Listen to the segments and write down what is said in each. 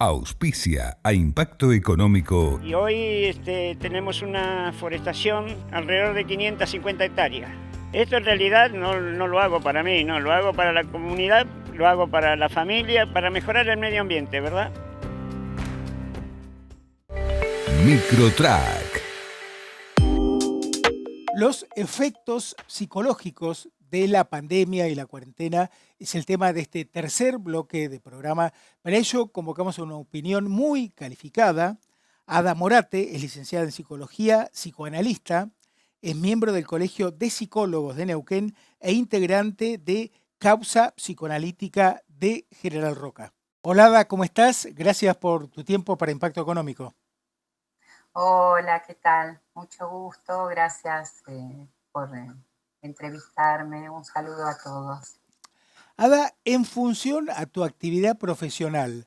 Auspicia a Impacto Económico. Y hoy tenemos una forestación alrededor de 550 hectáreas. Esto en realidad no lo hago para mí, no, lo hago para la comunidad, lo hago para la familia, para mejorar el medio ambiente, ¿verdad? Microtrack. Los efectos psicológicos de la pandemia y la cuarentena es el tema de este tercer bloque de programa. Para ello convocamos a una opinión muy calificada. Ada Morate es licenciada en Psicología, psicoanalista, es miembro del Colegio de Psicólogos de Neuquén e integrante de Causa Psicoanalítica de General Roca. Hola Ada, ¿cómo estás? Gracias por tu tiempo para Impacto Económico. Hola, ¿qué tal? Mucho gusto, gracias por entrevistarme. Un saludo a todos. Ada, en función a tu actividad profesional,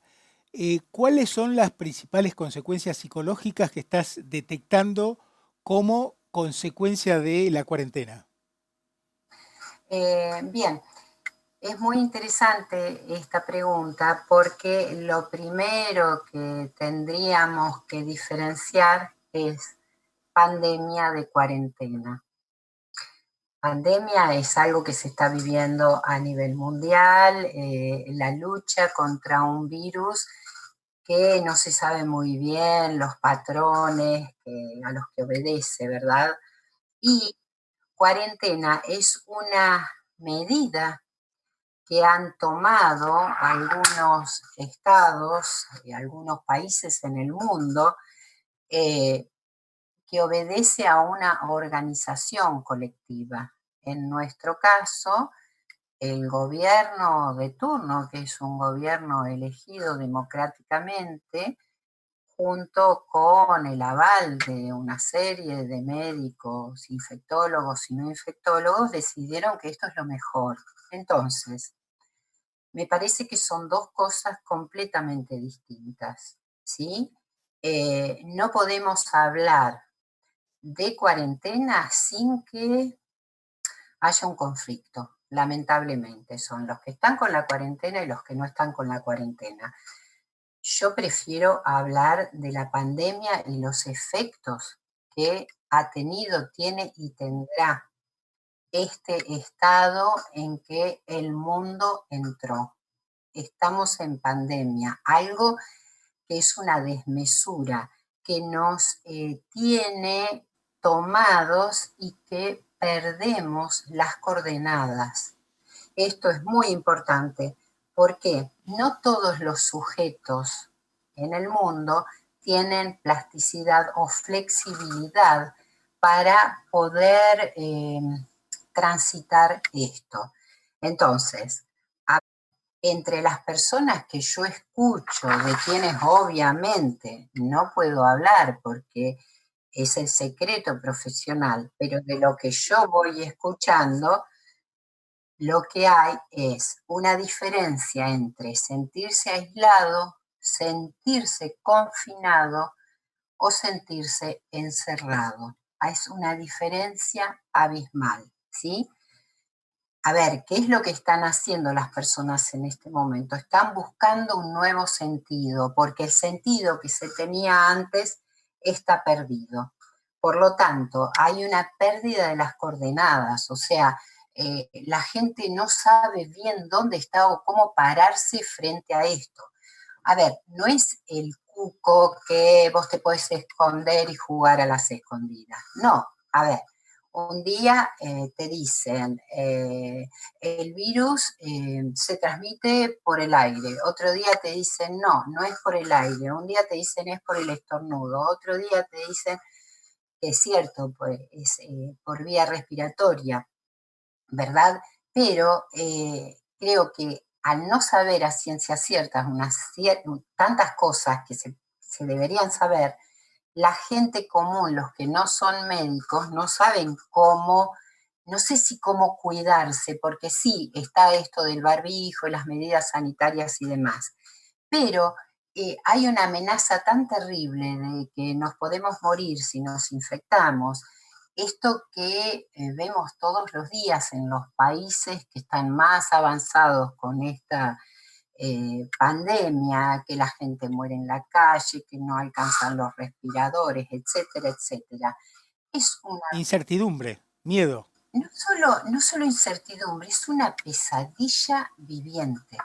¿cuáles son las principales consecuencias psicológicas que estás detectando como consecuencia de la cuarentena? Bien, es muy interesante esta pregunta porque lo primero que tendríamos que diferenciar es pandemia de cuarentena. Pandemia es algo que se está viviendo a nivel mundial, la lucha contra un virus que no se sabe muy bien los patrones a los que obedece, ¿verdad? Y cuarentena es una medida que han tomado algunos estados y algunos países en el mundo eh, que obedece a una organización colectiva. En nuestro caso, el gobierno de turno, que es un gobierno elegido democráticamente, junto con el aval de una serie de médicos, infectólogos y no infectólogos, decidieron que esto es lo mejor. Entonces, me parece que son dos cosas completamente distintas, ¿sí? No podemos hablar de cuarentena sin que haya un conflicto. Lamentablemente, son los que están con la cuarentena y los que no están con la cuarentena. Yo prefiero hablar de la pandemia y los efectos que ha tenido, tiene y tendrá este estado en que el mundo entró. Estamos en pandemia, algo que es una desmesura, que nos tiene tomados y que perdemos las coordenadas. Esto es muy importante porque no todos los sujetos en el mundo tienen plasticidad o flexibilidad para poder transitar esto. Entonces, entre las personas que yo escucho, de quienes obviamente no puedo hablar porque es el secreto profesional, pero de lo que yo voy escuchando, lo que hay es una diferencia entre sentirse aislado, sentirse confinado o sentirse encerrado. Es una diferencia abismal, ¿sí? A ver, ¿qué es lo que están haciendo las personas en este momento? Están buscando un nuevo sentido, porque el sentido que se tenía antes está perdido. Por lo tanto, hay una pérdida de las coordenadas, o sea, la gente no sabe bien dónde está o cómo pararse frente a esto. A ver, no es el cuco que vos te podés esconder y jugar a las escondidas. No, a ver, un día te dicen el virus se transmite por el aire, otro día te dicen no es por el aire, un día te dicen es por el estornudo, otro día te dicen que es cierto, pues, es por vía respiratoria, ¿verdad? Pero creo que al no saber a ciencia cierta tantas cosas que se deberían saber, la gente común, los que no son médicos, no saben cómo, no sé si cómo cuidarse, porque sí, está esto del barbijo, las medidas sanitarias y demás, pero hay una amenaza tan terrible de que nos podemos morir si nos infectamos. Esto que vemos todos los días en los países que están más avanzados con esta pandemia, que la gente muere en la calle, que no alcanzan los respiradores, etcétera, etcétera. Es una, Incertidumbre, miedo. no solo incertidumbre, es una pesadilla viviente,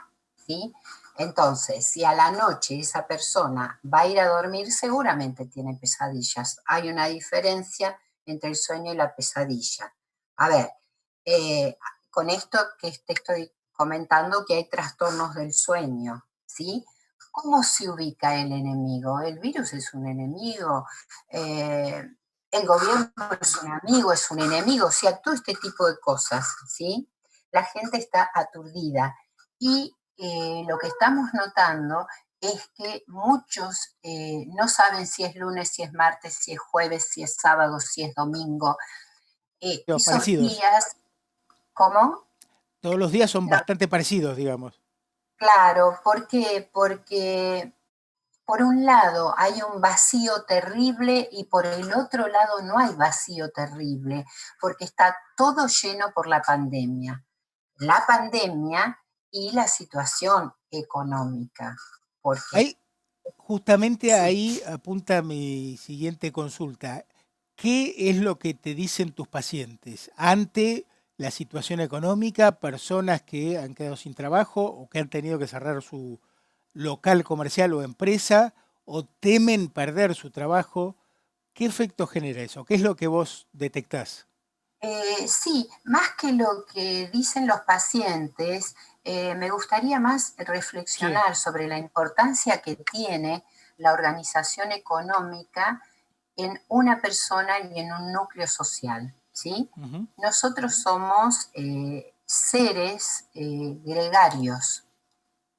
¿sí? Entonces, si a la noche esa persona va a ir a dormir, seguramente tiene pesadillas. Hay una diferencia entre el sueño y la pesadilla. A ver, con esto que te estoy comentando que hay trastornos del sueño, ¿sí? ¿Cómo se ubica el enemigo? ¿El virus es un enemigo? ¿El gobierno es un amigo, es un enemigo? O sea, todo este tipo de cosas, ¿sí? La gente está aturdida y lo que estamos notando es que muchos no saben si es lunes, si es martes, si es jueves, si es sábado, si es domingo. Esos Parecidos. días, ¿cómo? Todos los días son No, bastante parecidos, digamos. claro, ¿por qué? Porque por un lado hay un vacío terrible y por el otro lado no hay vacío terrible, porque está todo lleno por la pandemia. La pandemia y la situación económica. Porque, Ahí, justamente sí, ahí apunta mi siguiente consulta. ¿Qué es lo que te dicen tus pacientes ante la situación económica, personas que han quedado sin trabajo o que han tenido que cerrar su local comercial o empresa o temen perder su trabajo? ¿Qué efecto genera eso? ¿Qué es lo que vos detectás? sí, más que lo que dicen los pacientes, me gustaría más Sí. reflexionar sobre la importancia que tiene la organización económica en una persona y en un núcleo social, ¿sí? Ujú. Nosotros somos seres gregarios.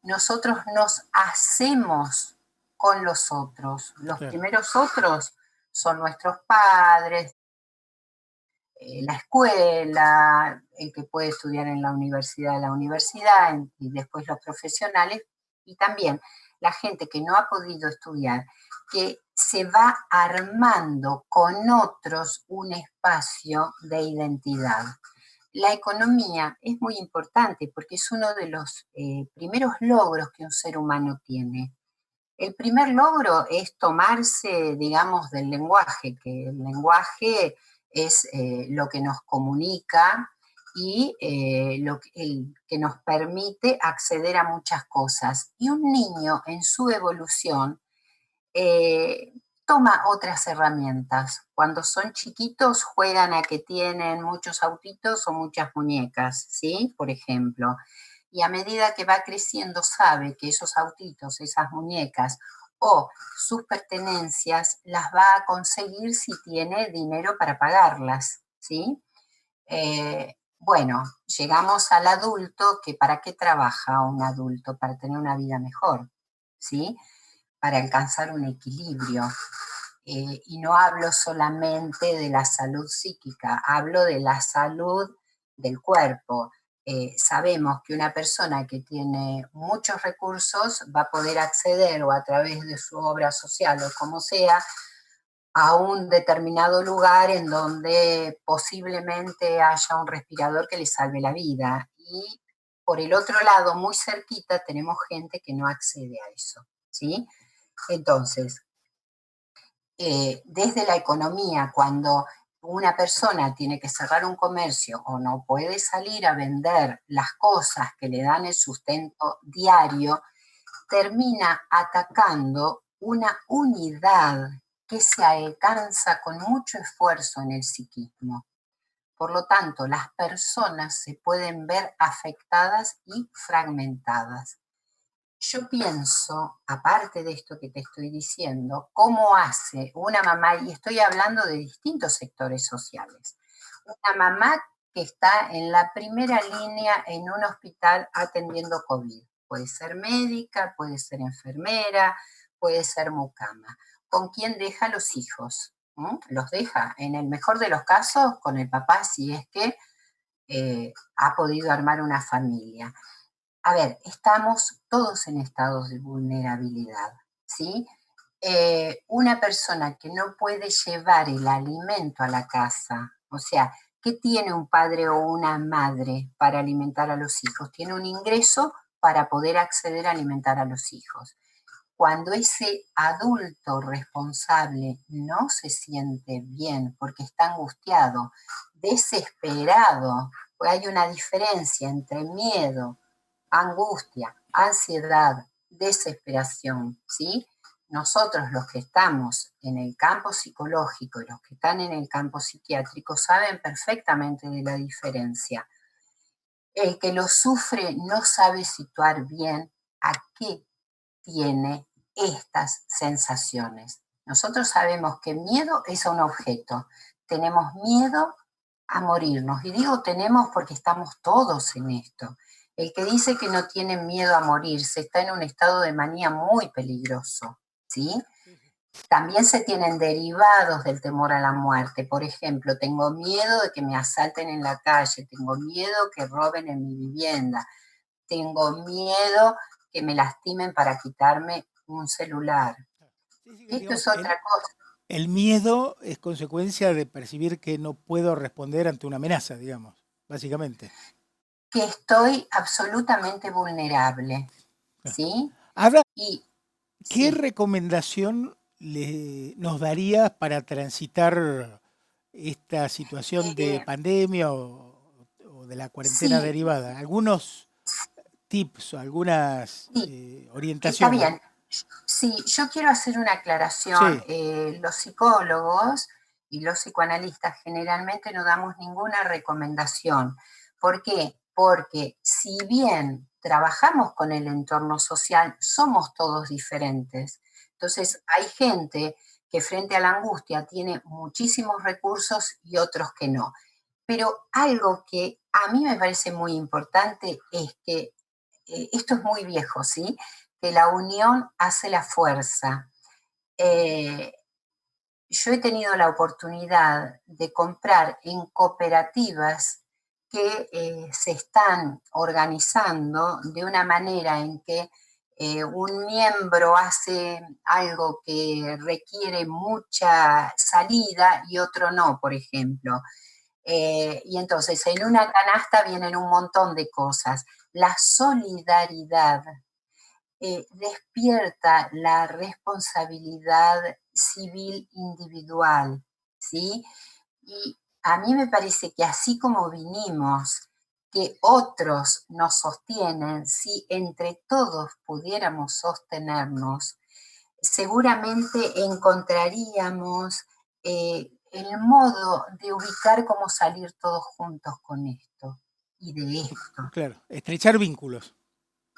Nosotros nos hacemos con los otros. Los Claro. primeros otros son nuestros padres, la escuela, el que puede estudiar en la universidad, y después los profesionales, y también la gente que no ha podido estudiar, que se va armando con otros un espacio de identidad. La economía es muy importante porque es uno de los primeros logros que un ser humano tiene. El primer logro es tomarse, digamos, del lenguaje, que el lenguaje es lo que nos comunica y el que nos permite acceder a muchas cosas. Y un niño en su evolución eh, toma otras herramientas. Cuando son chiquitos juegan a que tienen muchos autitos o muchas muñecas, ¿sí? Por ejemplo. Y a medida que va creciendo sabe que esos autitos, esas muñecas o sus pertenencias las va a conseguir si tiene dinero para pagarlas, ¿sí? Bueno, llegamos al adulto, que ¿para qué trabaja un adulto? Para tener una vida mejor, ¿sí? Para alcanzar un equilibrio. Y no hablo solamente de la salud psíquica, hablo de la salud del cuerpo. Sabemos que una persona que tiene muchos recursos va a poder acceder o a través de su obra social o como sea a un determinado lugar en donde posiblemente haya un respirador que le salve la vida. Y por el otro lado, muy cerquita, tenemos gente que no accede a eso, ¿sí? Entonces, desde la economía, cuando una persona tiene que cerrar un comercio o no puede salir a vender las cosas que le dan el sustento diario, termina atacando una unidad que se alcanza con mucho esfuerzo en el psiquismo. Por lo tanto, las personas se pueden ver afectadas y fragmentadas. Yo pienso, aparte de esto que te estoy diciendo, cómo hace una mamá, y estoy hablando de distintos sectores sociales, una mamá que está en la primera línea en un hospital atendiendo COVID. Puede ser médica, puede ser enfermera, puede ser mucama. ¿Con quién deja los hijos? Los deja, en el mejor de los casos, con el papá, si es que ha podido armar una familia. A ver, estamos todos en estados de vulnerabilidad, ¿sí? Una persona que no puede llevar el alimento a la casa, o sea, ¿qué tiene un padre o una madre para alimentar a los hijos? Tiene un ingreso para poder acceder a alimentar a los hijos. Cuando ese adulto responsable no se siente bien porque está angustiado, desesperado, pues hay una diferencia entre miedo, angustia, ansiedad, desesperación, ¿sí? Nosotros, los que estamos en el campo psicológico y los que están en el campo psiquiátrico, saben perfectamente de la diferencia. El que lo sufre no sabe situar bien a qué tiene estas sensaciones. Nosotros sabemos que miedo es a un objeto. Tenemos miedo a morirnos. Y digo tenemos porque estamos todos en esto. El que dice que no tiene miedo a morirse está en un estado de manía muy peligroso, ¿sí? También se tienen derivados del temor a la muerte. Por ejemplo, tengo miedo de que me asalten en la calle, tengo miedo que roben en mi vivienda, tengo miedo que me lastimen para quitarme un celular. Esto es otra cosa. El miedo es consecuencia de percibir que no puedo responder ante una amenaza, digamos, básicamente. Que estoy absolutamente vulnerable, ¿sí? Ahora, y, ¿qué sí. recomendación nos darías para transitar esta situación de pandemia o de la cuarentena derivada? ¿Algunos tips o algunas orientaciones? Está bien. Sí, yo quiero hacer una aclaración. Sí. Los psicólogos y los psicoanalistas generalmente no damos ninguna recomendación. ¿Por qué? Porque si bien trabajamos con el entorno social, somos todos diferentes. Entonces, hay gente que frente a la angustia tiene muchísimos recursos y otros que no. Pero algo que a mí me parece muy importante es que, esto es muy viejo, ¿sí? Que la unión hace la fuerza. Yo he tenido la oportunidad de comprar en cooperativas que se están organizando de una manera en que un miembro hace algo que requiere mucha salida y otro no, por ejemplo. Y entonces en una canasta vienen un montón de cosas. La solidaridad despierta la responsabilidad civil individual, ¿sí? Y a mí me parece que así como vinimos, que otros nos sostienen, si entre todos pudiéramos sostenernos, seguramente encontraríamos el modo de ubicar cómo salir todos juntos con esto y de esto. Claro, estrechar vínculos.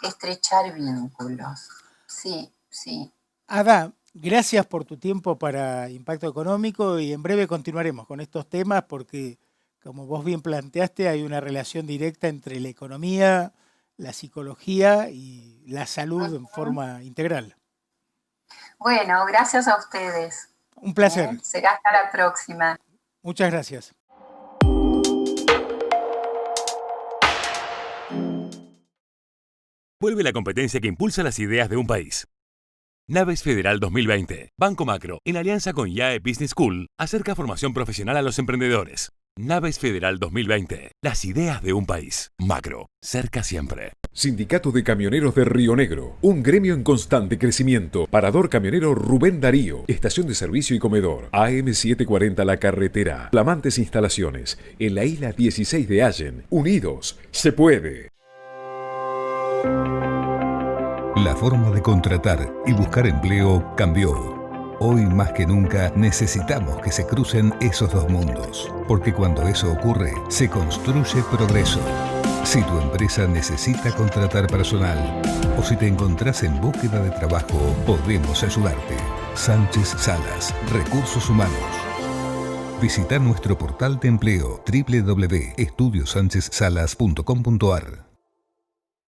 Estrechar vínculos, sí, sí. Ada, gracias por tu tiempo para Impacto Económico y en breve continuaremos con estos temas porque, como vos bien planteaste, hay una relación directa entre la economía, la psicología y la salud en forma integral. Bueno, gracias a ustedes. Un placer. Será hasta la próxima. Muchas gracias. Vuelve la competencia que impulsa las ideas de un país. Naves Federal 2020. Banco Macro, en alianza con IAE Business School, acerca formación profesional a los emprendedores. Naves Federal 2020. Las ideas de un país. Macro. Cerca siempre. Sindicato de Camioneros de Río Negro. Un gremio en constante crecimiento. Parador camionero Rubén Darío. Estación de servicio y comedor. AM740 La Carretera. Flamantes instalaciones. En la isla 16 de Allen. Unidos. Se puede. La forma de contratar y buscar empleo cambió. Hoy más que nunca necesitamos que se crucen esos dos mundos, porque cuando eso ocurre, se construye progreso. Si tu empresa necesita contratar personal o si te encontrás en búsqueda de trabajo, podemos ayudarte. Sánchez Salas, Recursos Humanos. Visita nuestro portal de empleo www.estudiosanchezsalas.com.ar.